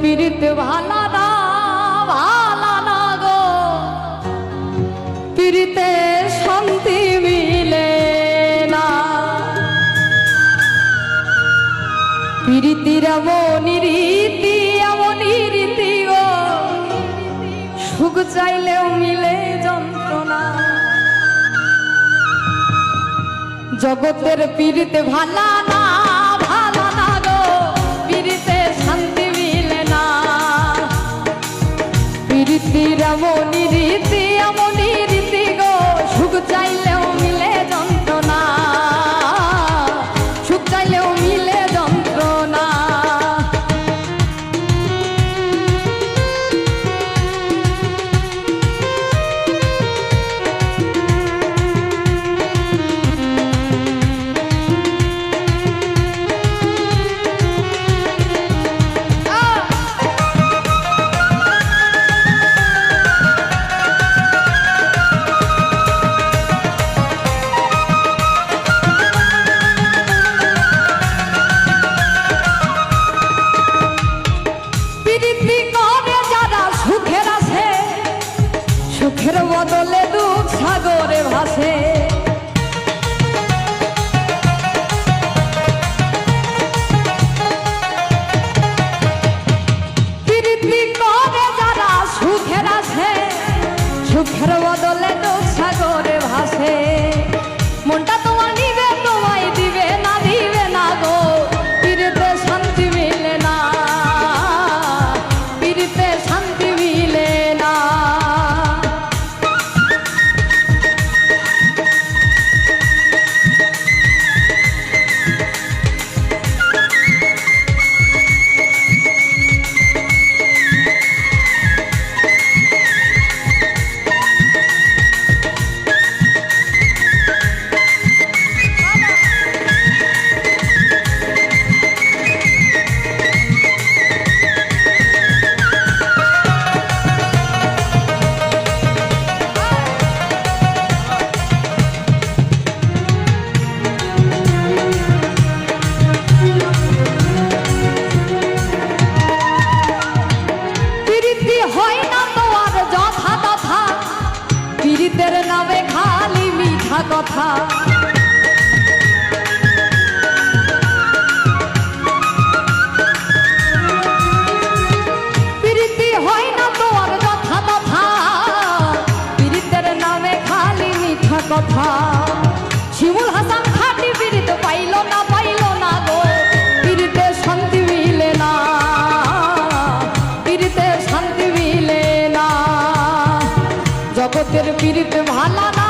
পীড়িত ভালা না গো, পীড়িতে শান্তি মিলে না। পীড়িতির এমনই রীতি গো, সুখ চাইলেও মিলে যন্ত্রণা। জগতের পীড়িতে ভালা না গো, পীড়িতে শান্তি মিলে না। পীড়িতির এমনই রীতি গো, সুখ চাইলেও মিলে যন্ত্রণা, সুখ চাইলেও মিলে যন্ত্রণা। সুখের বদলে দুঃখ সাগরে ভাসে। প্রীতি করে যারা সুখের আসে, সুখের বদলে দুঃখ সাগরে ভাসে। মনটা তোমার নিবে, তোমায় দিবে না গো, পীড়িতে শান্তি মিলে না, পীড়িতে শান্তি মিলে না। পীড়িতের নামে খালি মিঠা কথা, পীড়িতি হয় না তো আর যথা তথা, পীড়িতের নামে খালি মিঠা কথা। শিমুল হাসান খাটি পীড়িত পাইল না গো, পীড়িতে শান্তি মিলে না, পীড়িতে শান্তি মিলে না। জগতের পীড়িত ভালা না